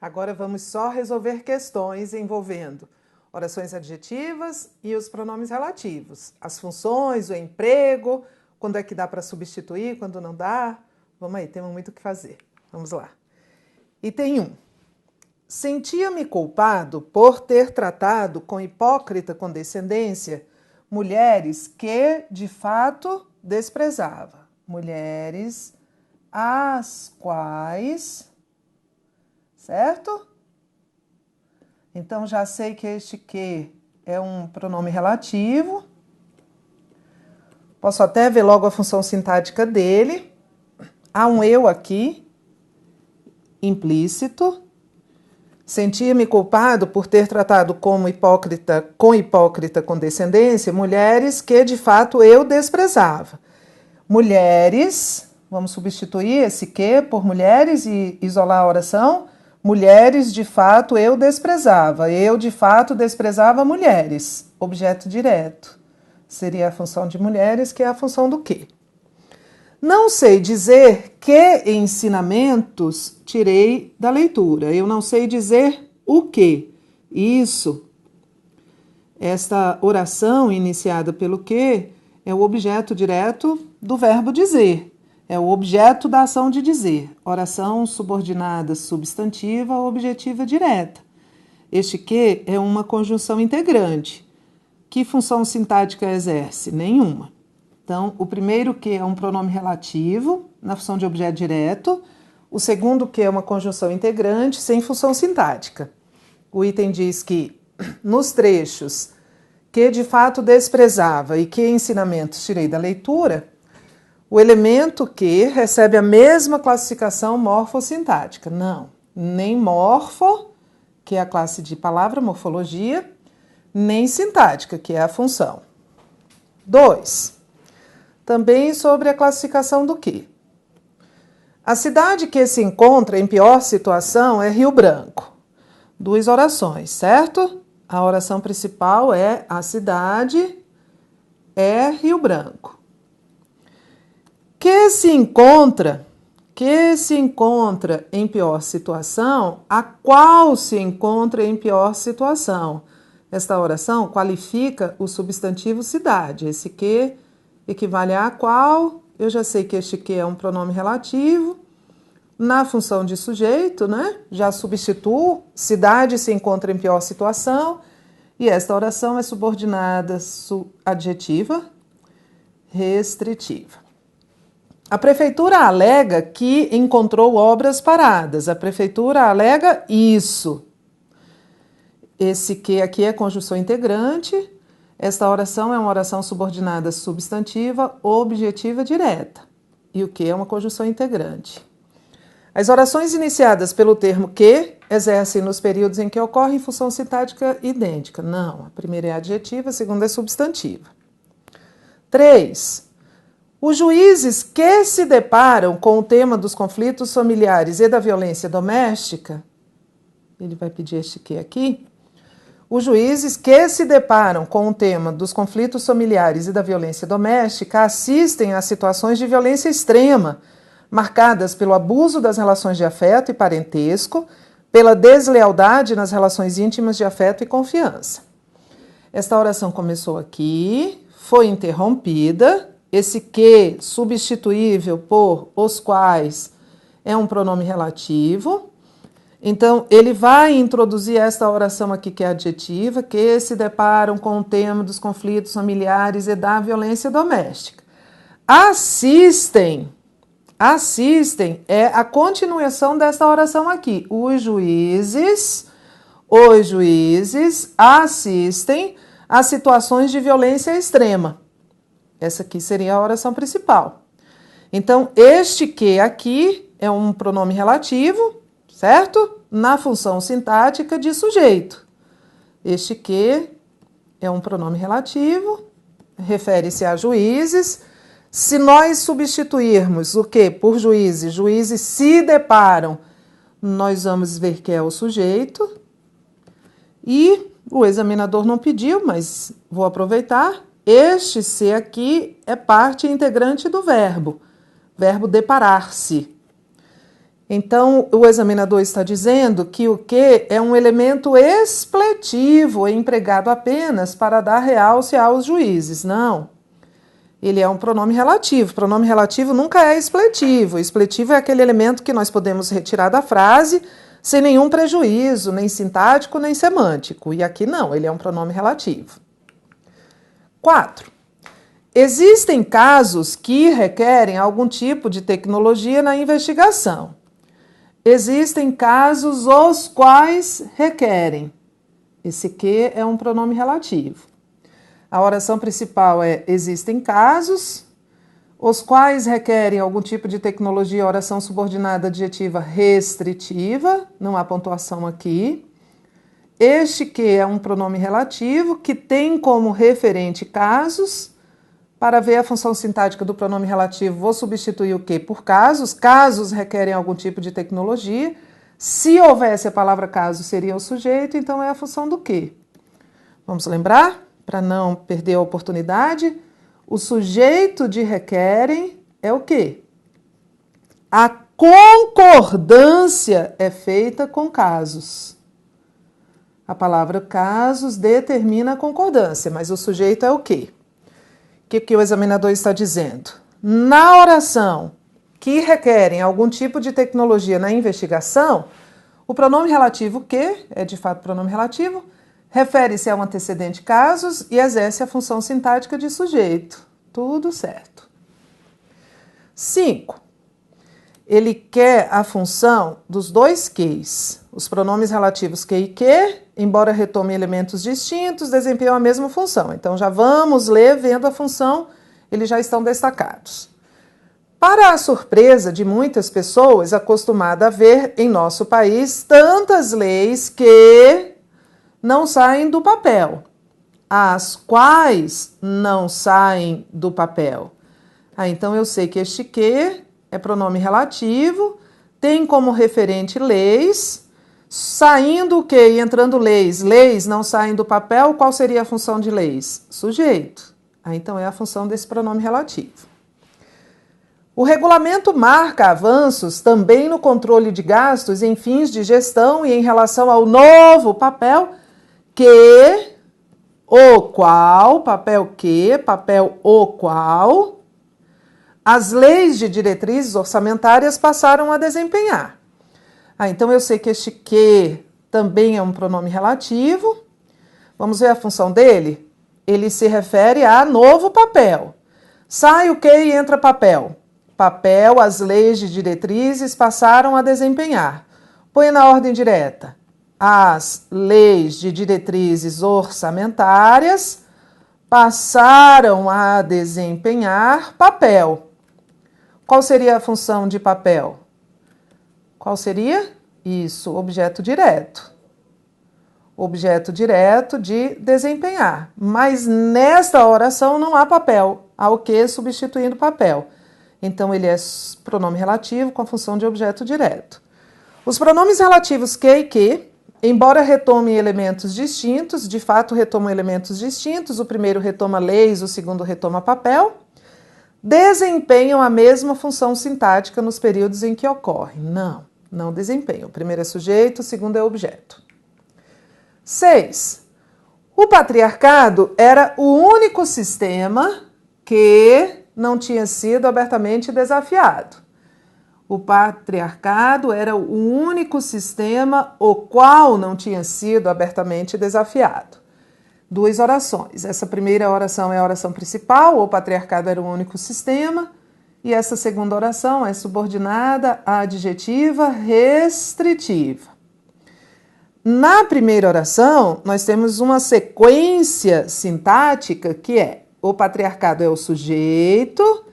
Agora vamos só resolver questões envolvendo orações adjetivas e os pronomes relativos. As funções, o emprego, quando é que dá para substituir, quando não dá. Vamos aí, temos muito o que fazer. Vamos lá. Item 1. Sentia-me culpado por ter tratado com hipócrita condescendência mulheres que, de fato, desprezava. Mulheres as quais... Certo? Então, já sei que este que é um pronome relativo. Posso até ver logo a função sintática dele. Há um eu aqui, implícito. Sentia-me culpado por ter tratado com hipócrita condescendência mulheres que, de fato, eu desprezava. Mulheres, vamos substituir esse que por mulheres e isolar a oração. Mulheres, de fato, eu desprezava. Eu, de fato, desprezava mulheres. Objeto direto. Seria a função de mulheres, que é a função do que. Não sei dizer que ensinamentos tirei da leitura. Eu não sei dizer o que. Isso. Esta oração iniciada pelo que é o objeto direto do verbo dizer. É o objeto da ação de dizer. Oração subordinada substantiva objetiva direta. Este que é uma conjunção integrante. Que função sintática exerce? Nenhuma. Então, o primeiro que é um pronome relativo, na função de objeto direto. O segundo que é uma conjunção integrante, sem função sintática. O item diz que, nos trechos que de fato desprezava e que ensinamentos tirei da leitura, o elemento que recebe a mesma classificação morfossintática. Não, nem morfo, que é a classe de palavra, morfologia, nem sintática, que é a função. 2. Também sobre a classificação do que. A cidade que se encontra em pior situação é Rio Branco. 2 orações, certo? A oração principal é a cidade é Rio Branco. Que se encontra em pior situação, a qual se encontra em pior situação. Esta oração qualifica o substantivo cidade. Esse que equivale a qual. Eu já sei que este que é um pronome relativo. Na função de sujeito, né? Já substituo. Cidade se encontra em pior situação. E esta oração é subordinada adjetiva restritiva. A prefeitura alega que encontrou obras paradas. A prefeitura alega isso. Esse que aqui é conjunção integrante. Esta oração é uma oração subordinada substantiva objetiva direta. E o que é uma conjunção integrante. As orações iniciadas pelo termo que exercem nos períodos em que ocorre função sintática idêntica. Não, a primeira é adjetiva, a segunda é substantiva. 3. Os juízes que se deparam com o tema dos conflitos familiares e da violência doméstica, ele vai pedir este que aqui, os juízes que se deparam com o tema dos conflitos familiares e da violência doméstica assistem a situações de violência extrema, marcadas pelo abuso das relações de afeto e parentesco, pela deslealdade nas relações íntimas de afeto e confiança. Esta oração começou aqui, foi interrompida. Esse que, substituível por os quais, é um pronome relativo. Então, ele vai introduzir esta oração aqui, que é adjetiva, que se deparam com o tema dos conflitos familiares e da violência doméstica. Assistem é a continuação desta oração aqui. Os juízes assistem a situações de violência extrema. Essa aqui seria a oração principal. Então, este que aqui é um pronome relativo, certo? Na função sintática de sujeito. Este que é um pronome relativo, refere-se a juízes. Se nós substituirmos o que por juízes, juízes se deparam, nós vamos ver que é o sujeito. E o examinador não pediu, mas vou aproveitar. Este se aqui é parte integrante do verbo deparar-se. Então, o examinador está dizendo que o que é um elemento expletivo empregado apenas para dar realce aos juízes. Não. Ele é um pronome relativo. Pronome relativo nunca é expletivo. Expletivo é aquele elemento que nós podemos retirar da frase sem nenhum prejuízo, nem sintático, nem semântico. E aqui não, ele é um pronome relativo. 4. Existem casos que requerem algum tipo de tecnologia na investigação. Existem casos os quais requerem. Esse que é um pronome relativo. A oração principal é: existem casos, os quais requerem algum tipo de tecnologia, oração subordinada adjetiva restritiva, não há pontuação aqui. Este que é um pronome relativo que tem como referente casos. Para ver a função sintática do pronome relativo, vou substituir o que por casos. Casos requerem algum tipo de tecnologia. Se houvesse a palavra caso, seria o sujeito, então é a função do que. Vamos lembrar? Para não perder a oportunidade, o sujeito de requerem é o quê? A concordância é feita com casos. A palavra casos determina a concordância, mas o sujeito é o quê? O que o examinador está dizendo? Na oração que requerem algum tipo de tecnologia na investigação, o pronome relativo que, é de fato pronome relativo, refere-se a um antecedente casos e exerce a função sintática de sujeito. Tudo certo. 5. Ele quer a função dos dois queis. Os pronomes relativos que e que, embora retomem elementos distintos, desempenham a mesma função. Então, já vamos ler vendo a função, eles já estão destacados. Para a surpresa de muitas pessoas acostumadas a ver em nosso país tantas leis que não saem do papel, as quais não saem do papel. Então, eu sei que este que é pronome relativo, tem como referente leis, saindo o que e entrando leis. Leis não saem do papel, qual seria a função de leis? Sujeito. Então é a função desse pronome relativo. O regulamento marca avanços também no controle de gastos em fins de gestão e em relação ao novo papel que, o qual, papel que, papel o qual, as leis de diretrizes orçamentárias passaram a desempenhar. Então eu sei que este que também é um pronome relativo. Vamos ver a função dele? Ele se refere a novo papel. Sai o que e entra papel. Papel, as leis de diretrizes passaram a desempenhar. Põe na ordem direta. As leis de diretrizes orçamentárias passaram a desempenhar papel. Qual seria a função de papel? Qual seria? Isso, objeto direto. Objeto direto de desempenhar. Mas nesta oração não há papel. Há o que substituindo papel. Então, ele é pronome relativo com a função de objeto direto. Os pronomes relativos que e que, embora retomem elementos distintos, de fato retomam elementos distintos, o primeiro retoma leis, o segundo retoma papel, desempenham a mesma função sintática nos períodos em que ocorrem. Não desempenham. O primeiro é sujeito, o segundo é objeto. 6. O patriarcado era o único sistema que não tinha sido abertamente desafiado. O patriarcado era o único sistema o qual não tinha sido abertamente desafiado. 2 orações. Essa primeira oração é a oração principal, o patriarcado era o único sistema, e essa segunda oração é subordinada à adjetiva restritiva. Na primeira oração, nós temos uma sequência sintática que é: o patriarcado é o sujeito,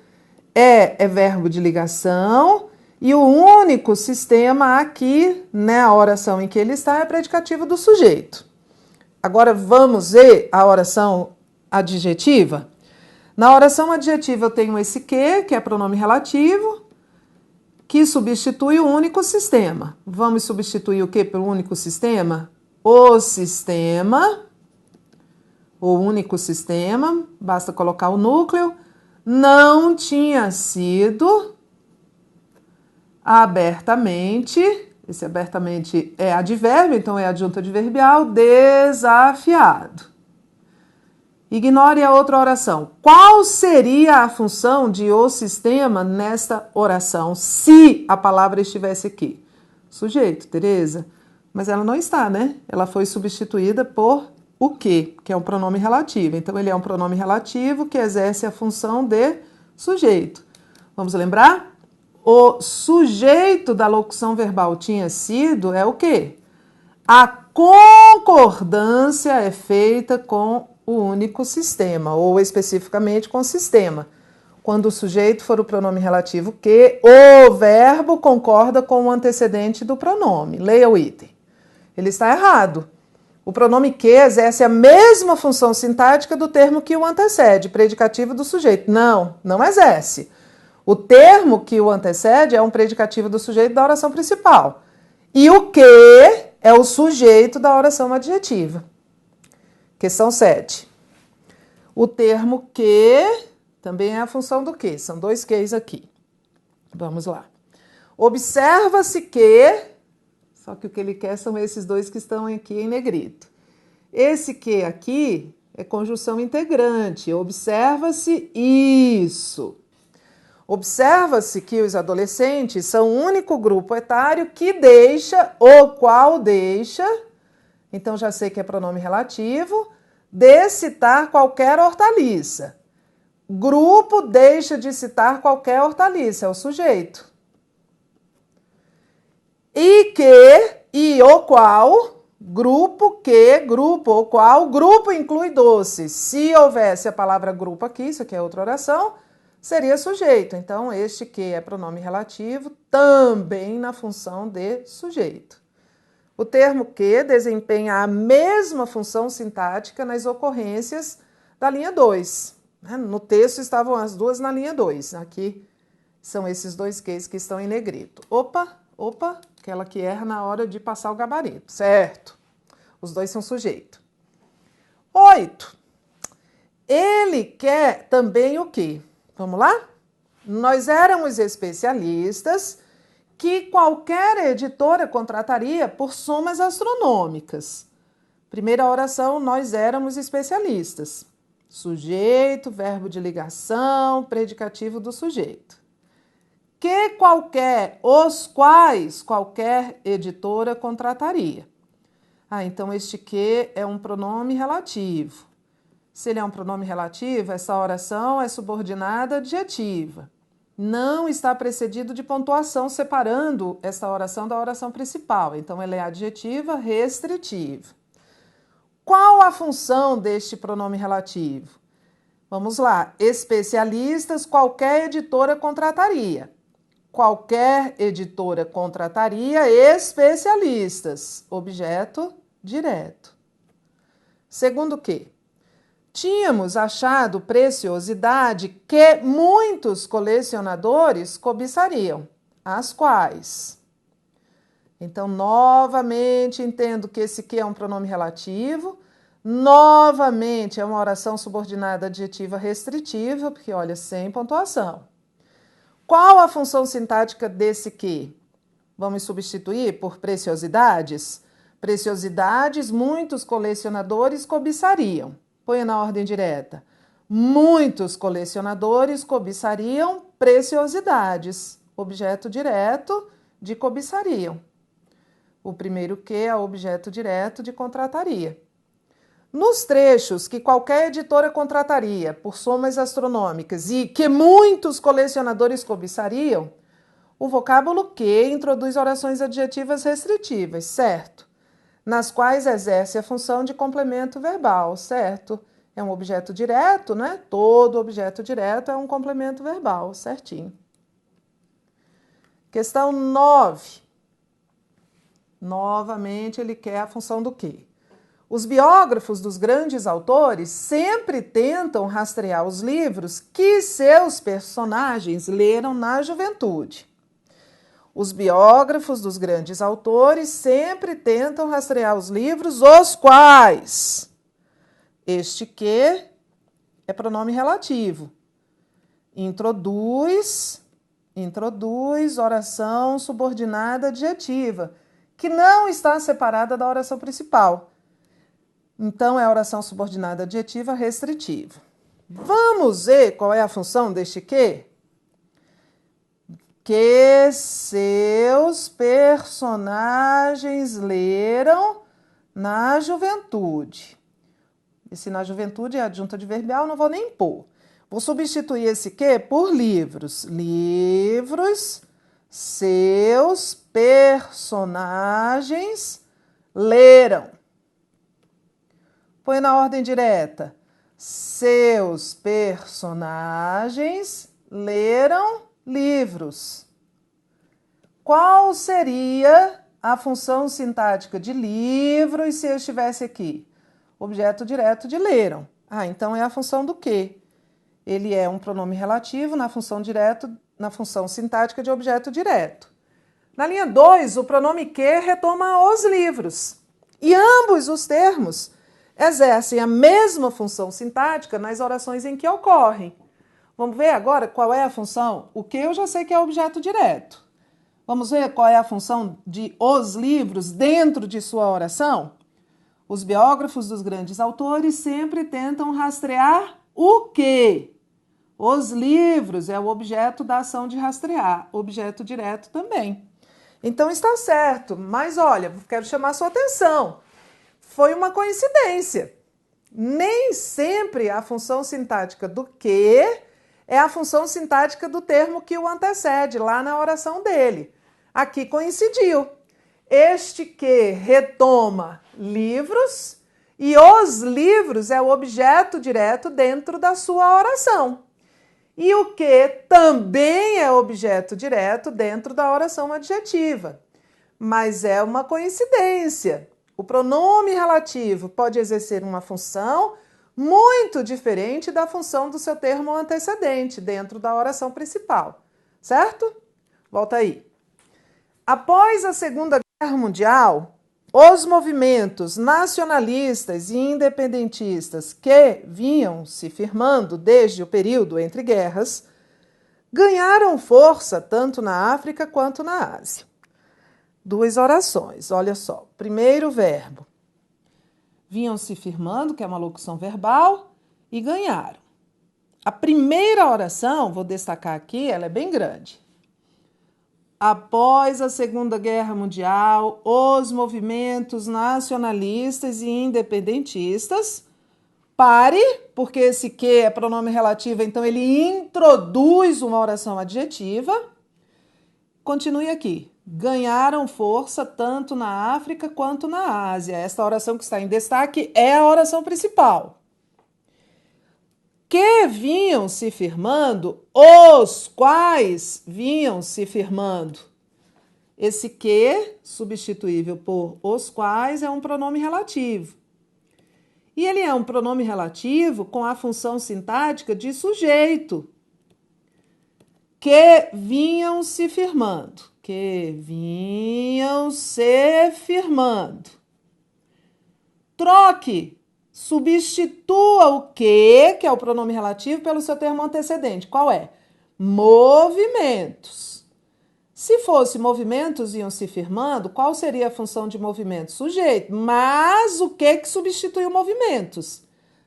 é verbo de ligação, e o único sistema aqui, na oração em que ele está, é predicativo do sujeito. Agora vamos ver a oração adjetiva? Na oração adjetiva eu tenho esse que é pronome relativo, que substitui o único sistema. Vamos substituir o que pelo único sistema? O sistema, o único sistema, basta colocar o núcleo, não tinha sido abertamente, esse abertamente é advérbio, então é adjunto adverbial, desafiado. Ignore a outra oração. Qual seria a função de o sistema nesta oração se a palavra estivesse aqui? Sujeito, Tereza. Mas ela não está, né? Ela foi substituída por o que é um pronome relativo. Então, ele é um pronome relativo que exerce a função de sujeito. Vamos lembrar? O sujeito da locução verbal tinha sido é o quê? A concordância é feita com o único sistema, ou especificamente com o sistema. Quando o sujeito for o pronome relativo que, o verbo concorda com o antecedente do pronome. Leia o item. Ele está errado. O pronome que exerce a mesma função sintática do termo que o antecede, predicativo do sujeito. Não exerce. O termo que o antecede é um predicativo do sujeito da oração principal. E o que é o sujeito da oração adjetiva. Questão 7. O termo que também é a função do que. São dois que's aqui. Vamos lá. Observa-se que, só que o que ele quer são esses dois que estão aqui em negrito. Esse que aqui é conjunção integrante. Observa-se isso. Observa-se que os adolescentes são o único grupo etário que deixa, o qual deixa, então já sei que é pronome relativo, de citar qualquer hortaliça. Grupo deixa de citar qualquer hortaliça, é o sujeito. E o qual, grupo que, grupo o qual, grupo inclui doces. Se houvesse a palavra grupo aqui, isso aqui é outra oração, seria sujeito. Então, este que é pronome relativo também na função de sujeito. O termo que desempenha a mesma função sintática nas ocorrências da linha 2. No texto estavam as duas na linha 2. Aqui são esses dois que's que estão em negrito. Opa, aquela que erra na hora de passar o gabarito. Certo. Os dois são sujeito. 8. Ele quer também o quê? Vamos lá? Nós éramos especialistas que qualquer editora contrataria por somas astronômicas. Primeira oração, nós éramos especialistas. Sujeito, verbo de ligação, predicativo do sujeito. Que qualquer, os quais qualquer editora contrataria. Então este que é um pronome relativo. Se ele é um pronome relativo, essa oração é subordinada adjetiva. Não está precedido de pontuação separando esta oração da oração principal. Então, ela é adjetiva restritiva. Qual a função deste pronome relativo? Vamos lá. Especialistas, qualquer editora contrataria. Qualquer editora contrataria especialistas. Objeto direto. Segundo o quê? Tínhamos achado preciosidade que muitos colecionadores cobiçariam, as quais. Então, novamente, entendo que esse que é um pronome relativo, novamente é uma oração subordinada adjetiva restritiva, porque, olha, sem pontuação. Qual a função sintática desse que? Vamos substituir por preciosidades? Preciosidades, muitos colecionadores cobiçariam. Põe na ordem direta. Muitos colecionadores cobiçariam preciosidades. Objeto direto de cobiçariam. O primeiro que é objeto direto de contrataria. Nos trechos que qualquer editora contrataria por somas astronômicas e que muitos colecionadores cobiçariam, o vocábulo que introduz orações adjetivas restritivas, certo? Nas quais exerce a função de complemento verbal, certo? É um objeto direto, né? Todo objeto direto é um complemento verbal, certinho. Questão 9. Novamente, ele quer a função do quê? Os biógrafos dos grandes autores sempre tentam rastrear os livros que seus personagens leram na juventude. Os biógrafos dos grandes autores sempre tentam rastrear os livros os quais. Este que é pronome relativo. Introduz introduz oração subordinada adjetiva, que não está separada da oração principal. Então, é a oração subordinada adjetiva restritiva. Vamos ver qual é a função deste que? Que seus personagens leram na juventude. Esse na juventude é adjunta adverbial, não vou nem pôr. Vou substituir esse que por livros. Livros, seus personagens leram. Põe na ordem direta. Seus personagens leram livros. Qual seria a função sintática de livros se eu estivesse aqui? Objeto direto de leram. Então é a função do que? Ele é um pronome relativo na função sintática de objeto direto. Na linha 2, o pronome que retoma os livros. E ambos os termos exercem a mesma função sintática nas orações em que ocorrem. Vamos ver agora qual é a função? O que eu já sei que é objeto direto. Vamos ver qual é a função de os livros dentro de sua oração? Os biógrafos dos grandes autores sempre tentam rastrear o quê? Os livros é o objeto da ação de rastrear, objeto direto também. Então está certo, mas olha, quero chamar sua atenção. Foi uma coincidência. Nem sempre a função sintática do que é a função sintática do termo que o antecede, lá na oração dele. Aqui coincidiu. Este que retoma livros e os livros é o objeto direto dentro da sua oração. E o que também é objeto direto dentro da oração adjetiva. Mas é uma coincidência. O pronome relativo pode exercer uma função muito diferente da função do seu termo antecedente dentro da oração principal, certo? Volta aí. Após a Segunda Guerra Mundial, os movimentos nacionalistas e independentistas que vinham se firmando desde o período entre guerras ganharam força tanto na África quanto na Ásia. Duas orações, olha só. Primeiro verbo. Vinham se firmando, que é uma locução verbal, e ganharam. A primeira oração, vou destacar aqui, ela é bem grande. Após a Segunda Guerra Mundial, os movimentos nacionalistas e independentistas, pare, porque esse que é pronome relativo, então ele introduz uma oração adjetiva. Continue aqui. Ganharam força tanto na África quanto na Ásia. Esta oração que está em destaque é a oração principal. Que vinham se firmando, os quais vinham se firmando. Esse que, substituível por os quais, é um pronome relativo. E ele é um pronome relativo com a função sintática de sujeito. Que vinham se firmando. Que vinham se firmando. Troque, substitua o que é o pronome relativo, pelo seu termo antecedente. Qual é? Movimentos. Se fosse movimentos iam se firmando, qual seria a função de movimento? Sujeito. Mas o que substitui o movimentos?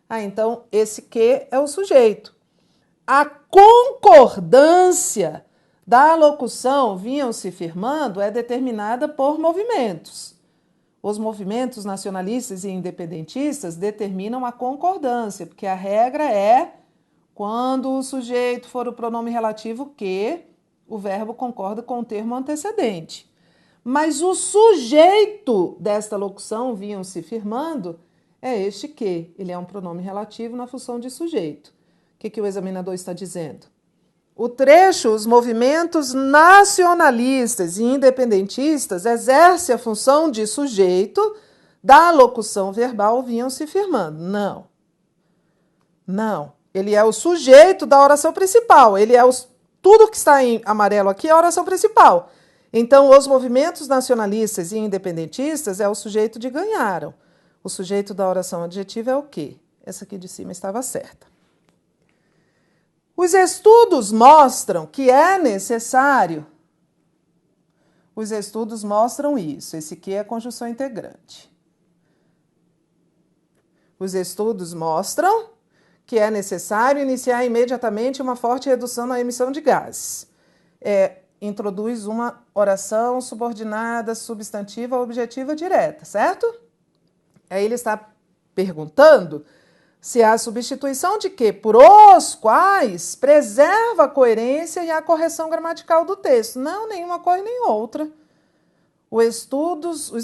Então, esse que é o sujeito. A concordância da locução vinham se firmando é determinada por movimentos. Os movimentos nacionalistas e independentistas determinam a concordância, porque a regra é quando o sujeito for o pronome relativo que, o verbo concorda com o termo antecedente. Mas o sujeito desta locução vinham se firmando é este que. Ele é um pronome relativo na função de sujeito. O que o examinador está dizendo? O trecho, os movimentos nacionalistas e independentistas exerce a função de sujeito da locução verbal vinham se firmando. Não. Não. Ele é o sujeito da oração principal. Ele é tudo que está em amarelo aqui é a oração principal. Então, os movimentos nacionalistas e independentistas é o sujeito de ganharam. O sujeito da oração adjetiva é o quê? Essa aqui de cima estava certa. Os estudos mostram que é necessário. Os estudos mostram isso. Esse aqui é a conjunção integrante. Os estudos mostram que é necessário iniciar imediatamente uma forte redução na emissão de gases. Introduz uma oração subordinada, substantiva, objetiva, direta, certo? Aí ele está perguntando se a substituição de que por os quais preserva a coerência e a correção gramatical do texto. Não, nenhuma coisa nem outra. Os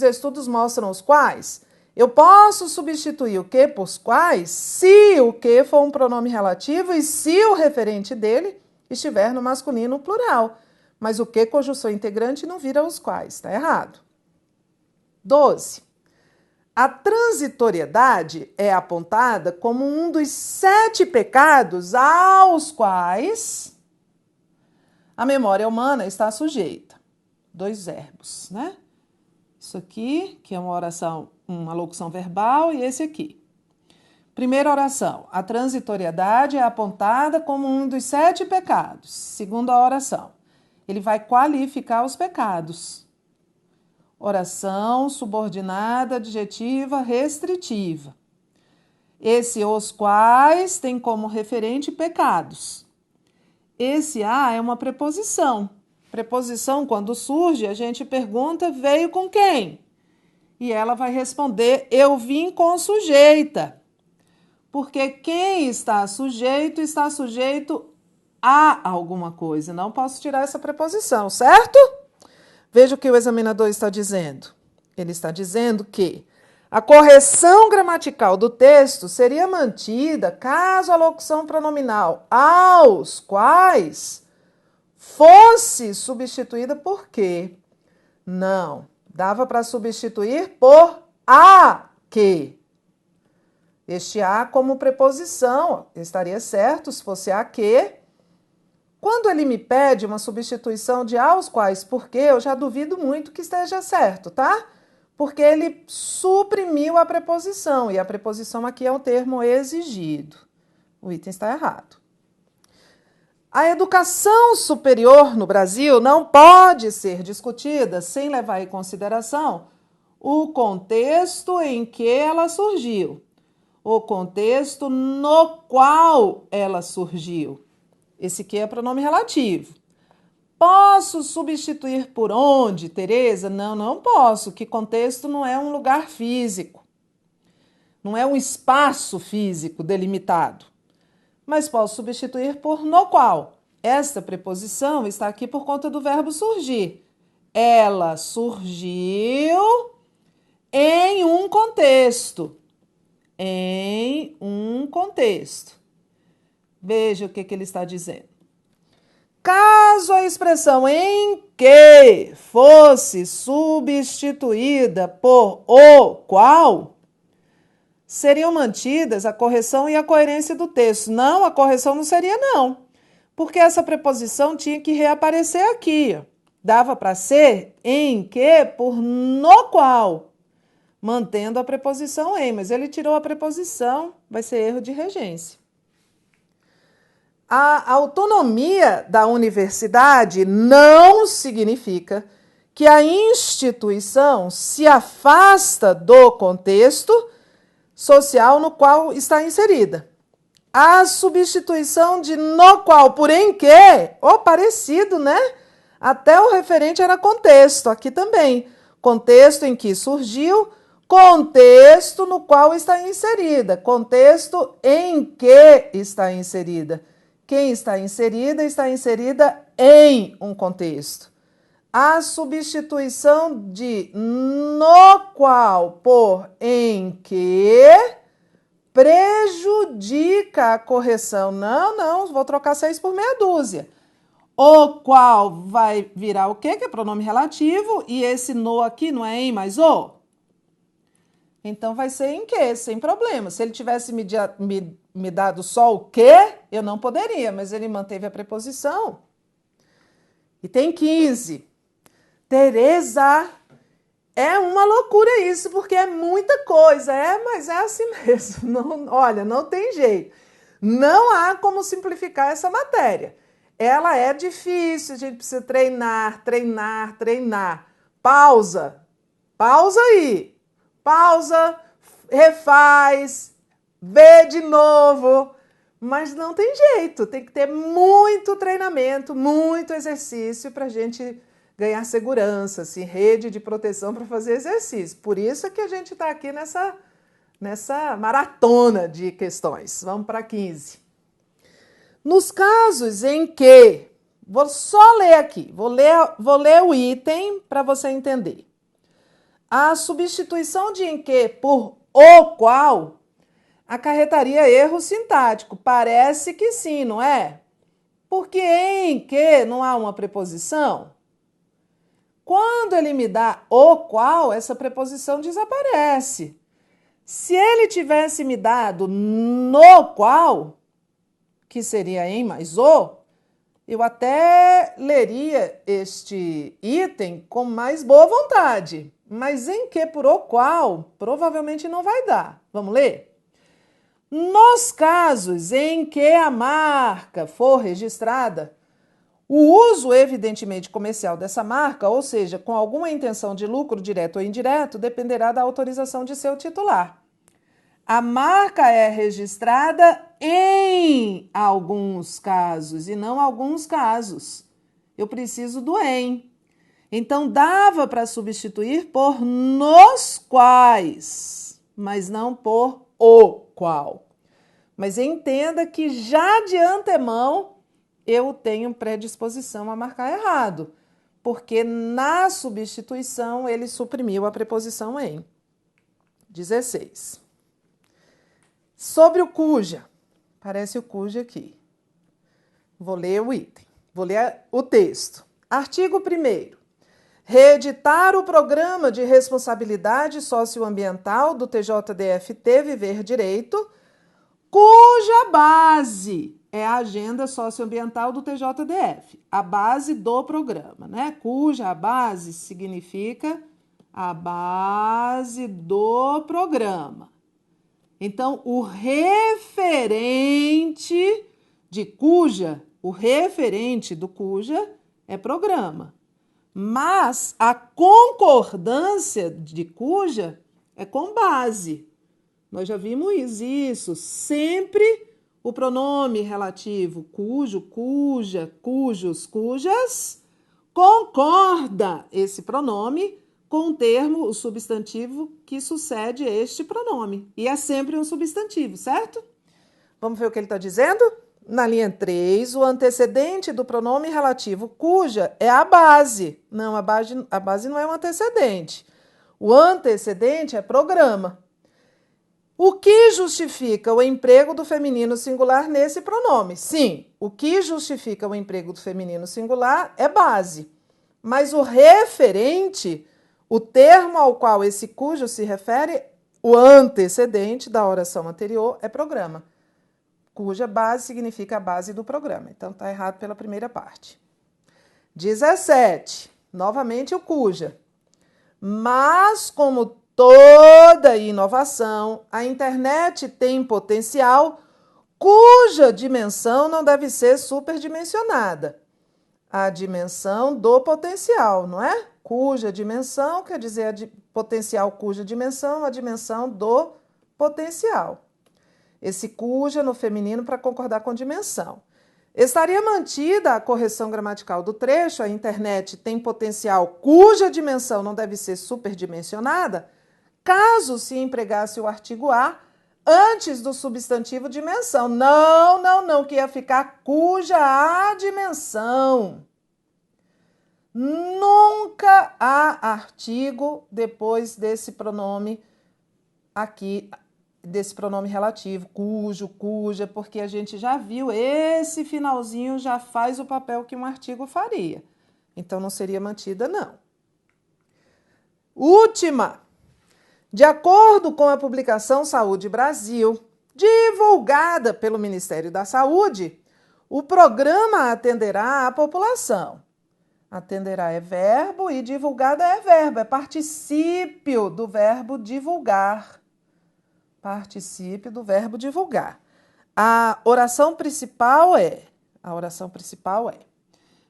estudos mostram os quais. Eu posso substituir o que por os quais se o que for um pronome relativo e se o referente dele estiver no masculino plural. Mas o que conjunção integrante não vira os quais, está errado. 12. A transitoriedade é apontada como um dos 7 pecados aos quais a memória humana está sujeita. 2 verbos, né? Isso aqui, que é uma oração, uma locução verbal, e esse aqui. Primeira oração, a transitoriedade é apontada como um dos 7 pecados. Segunda oração, ele vai qualificar os pecados. Oração subordinada, adjetiva, restritiva. Esse os quais tem como referente pecados. Esse a é uma preposição. Preposição, quando surge, a gente pergunta, veio com quem? E ela vai responder, eu vim com sujeita. Porque quem está sujeito a alguma coisa. Não posso tirar essa preposição, certo? Veja o que o examinador está dizendo. Ele está dizendo que a correção gramatical do texto seria mantida caso a locução pronominal aos quais fosse substituída por quê? Não, dava para substituir por a que. Este a como preposição, estaria certo se fosse a que. Quando ele me pede uma substituição de aos quais por quê, eu já duvido muito que esteja certo, tá? Porque ele suprimiu a preposição, e a preposição aqui é um termo exigido. O item está errado. A educação superior no Brasil não pode ser discutida sem levar em consideração o contexto em que ela surgiu, o contexto no qual ela surgiu. Esse aqui é pronome relativo. Posso substituir por onde, Tereza? Não, não posso, que contexto não é um lugar físico. Não é um espaço físico delimitado. Mas posso substituir por no qual. Esta preposição está aqui por conta do verbo surgir. Ela surgiu em um contexto. Em um contexto. Veja o que ele está dizendo. Caso a expressão em que fosse substituída por o qual, seriam mantidas a correção e a coerência do texto. Não, a correção não seria não, porque essa preposição tinha que reaparecer aqui. Dava para ser em que por no qual, mantendo a preposição em, mas ele tirou a preposição, vai ser erro de regência. A autonomia da universidade não significa que a instituição se afasta do contexto social no qual está inserida. A substituição de no qual por em que, parecido, né? Até o referente era contexto, aqui também. Contexto em que surgiu, contexto no qual está inserida, contexto em que está inserida. Quem está inserida em um contexto. A substituição de no qual por em que prejudica a correção. Não, vou trocar 6 por meia dúzia. O qual vai virar o quê? Que é pronome relativo, e esse no aqui não é em, mas o. Então, vai ser em que, sem problema. Se ele tivesse me dado só o que, eu não poderia, mas ele manteve a preposição. E tem 15. Tereza, é uma loucura isso, porque é muita coisa. Mas é assim mesmo. Não, olha, não tem jeito. Não há como simplificar essa matéria. Ela é difícil, a gente precisa treinar, treinar, treinar. Pausa. Pausa aí. Pausa, refaz, vê de novo. Mas não tem jeito, tem que ter muito treinamento, muito exercício para a gente ganhar segurança, assim, rede de proteção para fazer exercício. Por isso é que a gente está aqui nessa maratona de questões. Vamos para 15. Nos casos em que, vou só ler aqui, vou ler o item para você entender. A substituição de em que por o qual acarretaria erro sintático. Parece que sim, não é? Porque em que não há uma preposição. Quando ele me dá o qual, essa preposição desaparece. Se ele tivesse me dado no qual, que seria em mais o, eu até leria este item com mais boa vontade. Mas em que por o qual, provavelmente não vai dar. Vamos ler? Nos casos em que a marca for registrada, o uso evidentemente comercial dessa marca, ou seja, com alguma intenção de lucro direto ou indireto, dependerá da autorização de seu titular. A marca é registrada em alguns casos e não alguns casos. Eu preciso do em. Então, dava para substituir por nos quais, mas não por o qual. Mas entenda que já de antemão eu tenho predisposição a marcar errado, porque na substituição ele suprimiu a preposição em. 16. Sobre o cuja. Parece o cuja aqui. Vou ler o item. Vou ler o texto. Artigo 1º. Reeditar o Programa de Responsabilidade Socioambiental do TJDFT Viver Direito, cuja base é a Agenda Socioambiental do TJDF, a base do programa, né? Cuja base significa a base do programa. Então, o referente de cuja, o referente do cuja é programa. Mas a concordância de cuja é com base. Nós já vimos isso. Sempre o pronome relativo cujo, cuja, cujos, cujas concorda esse pronome com o termo, o substantivo que sucede este pronome. E é sempre um substantivo, certo? Vamos ver o que ele está dizendo? Na linha 3, o antecedente do pronome relativo cuja é a base. Não, a base não é um antecedente. O antecedente é programa. O que justifica o emprego do feminino singular nesse pronome? Sim, o que justifica o emprego do feminino singular é base. Mas o referente, o termo ao qual esse cujo se refere, o antecedente da oração anterior, é programa. Cuja base significa a base do programa. Então, está errado pela primeira parte. 17. Novamente o cuja. Mas, como toda inovação, a internet tem potencial cuja dimensão não deve ser superdimensionada. A dimensão do potencial, não é? Cuja dimensão quer dizer potencial cuja dimensão, a dimensão do potencial. Esse cuja no feminino para concordar com dimensão. Estaria mantida a correção gramatical do trecho, a internet tem potencial cuja dimensão não deve ser superdimensionada, caso se empregasse o artigo a antes do substantivo dimensão. Não, que ia ficar cuja a dimensão. Nunca há artigo depois desse pronome aqui, desse pronome relativo, cujo, cuja, porque a gente já viu, esse finalzinho já faz o papel que um artigo faria. Então, não seria mantida, não. Última. De acordo com a publicação Saúde Brasil, divulgada pelo Ministério da Saúde, o programa atenderá à população. Atenderá é verbo e divulgada é verbo, é particípio do verbo divulgar. Particípio do verbo divulgar. A oração principal é,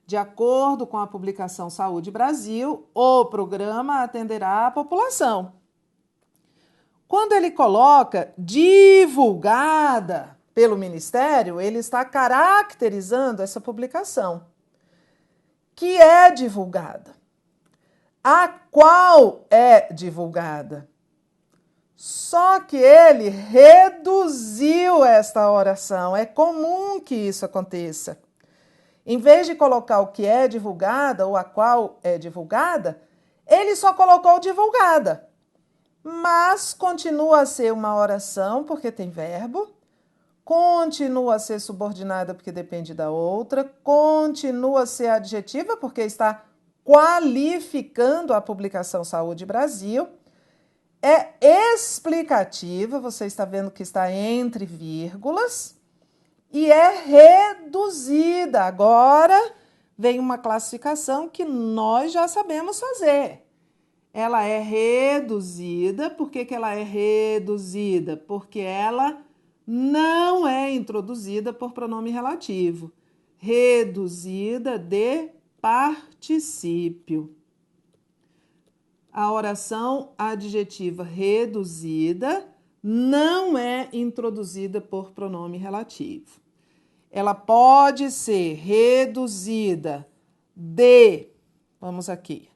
de acordo com a publicação Saúde Brasil, o programa atenderá a população. Quando ele coloca divulgada pelo Ministério, ele está caracterizando essa publicação, que é divulgada. A qual é divulgada? Só que ele reduziu esta oração. É comum que isso aconteça. Em vez de colocar o que é divulgada ou a qual é divulgada, ele só colocou divulgada. Mas continua a ser uma oração porque tem verbo, continua a ser subordinada porque depende da outra, continua a ser adjetiva porque está qualificando a publicação Saúde Brasil, é explicativa, você está vendo que está entre vírgulas, e é reduzida. Agora vem uma classificação que nós já sabemos fazer. Ela é reduzida. Por que ela é reduzida? Porque ela não é introduzida por pronome relativo. Reduzida de particípio. A oração adjetiva reduzida não é introduzida por pronome relativo. Ela pode ser reduzida de, vamos aqui,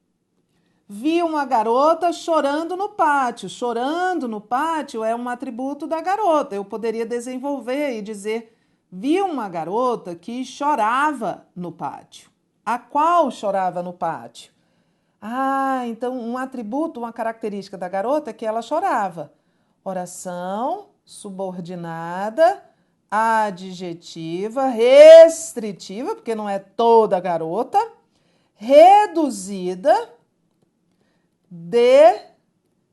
vi uma garota chorando no pátio. Chorando no pátio é um atributo da garota. Eu poderia desenvolver e dizer, vi uma garota que chorava no pátio. A qual chorava no pátio? Ah, então um atributo, uma característica da garota é que ela chorava. Oração subordinada, adjetiva, restritiva, porque não é toda garota, reduzida de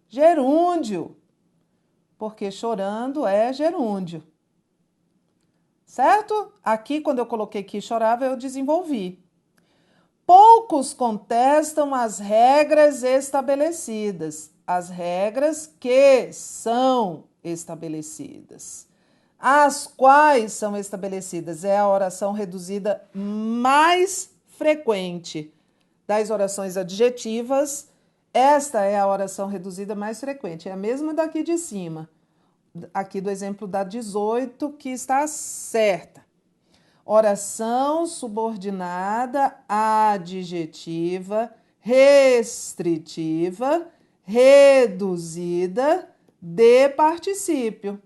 gerúndio, porque chorando é gerúndio. Certo? Aqui, quando eu coloquei que chorava, eu desenvolvi. Poucos contestam as regras estabelecidas, as regras que são estabelecidas. As quais são estabelecidas é a oração reduzida mais frequente das orações adjetivas. Esta é a oração reduzida mais frequente, é a mesma daqui de cima, aqui do exemplo da 18, que está certa. Oração subordinada adjetiva, restritiva, reduzida de particípio.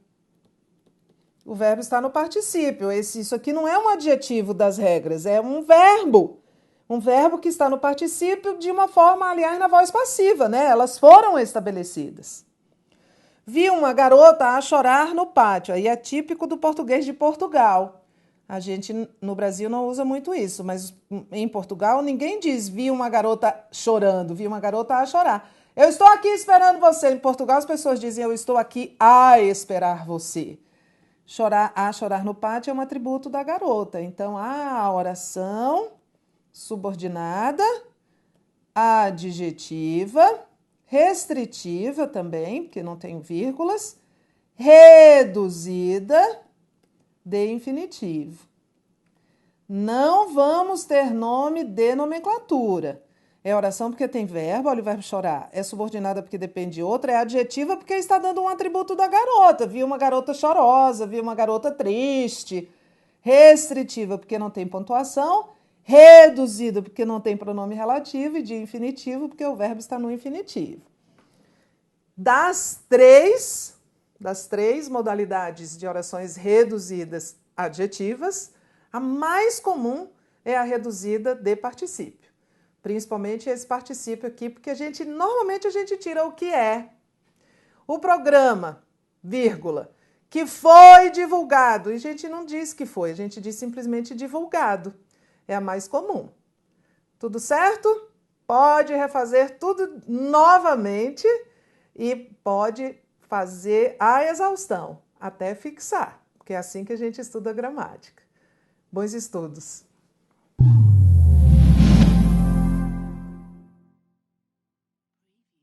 O verbo está no particípio. Isso aqui não é um adjetivo das regras, é um verbo. Um verbo que está no particípio de uma forma, aliás, na voz passiva, né? Elas foram estabelecidas. Vi uma garota a chorar no pátio. Aí é típico do português de Portugal. A gente no Brasil não usa muito isso, mas em Portugal ninguém diz vi uma garota chorando, vi uma garota a chorar. Eu estou aqui esperando você. Em Portugal as pessoas dizem eu estou aqui a esperar você. Chorar no pátio é um atributo da garota. Então, a oração subordinada, adjetiva, restritiva também, porque não tem vírgulas, reduzida de infinitivo. Não vamos ter nome de nomenclatura. É oração porque tem verbo, olha o verbo chorar. É subordinada porque depende de outra. É adjetiva porque está dando um atributo da garota. Vi uma garota chorosa, vi uma garota triste. Restritiva porque não tem pontuação. Reduzida porque não tem pronome relativo. E de infinitivo porque o verbo está no infinitivo. Das três modalidades de orações reduzidas adjetivas, a mais comum é a reduzida de particípio. Principalmente esse particípio aqui, porque normalmente a gente tira o que é. O programa, vírgula, que foi divulgado. E a gente não diz que foi, a gente diz simplesmente divulgado. É a mais comum. Tudo certo? Pode refazer tudo novamente e pode fazer a exaustão, até fixar, porque é assim que a gente estuda gramática. Bons estudos!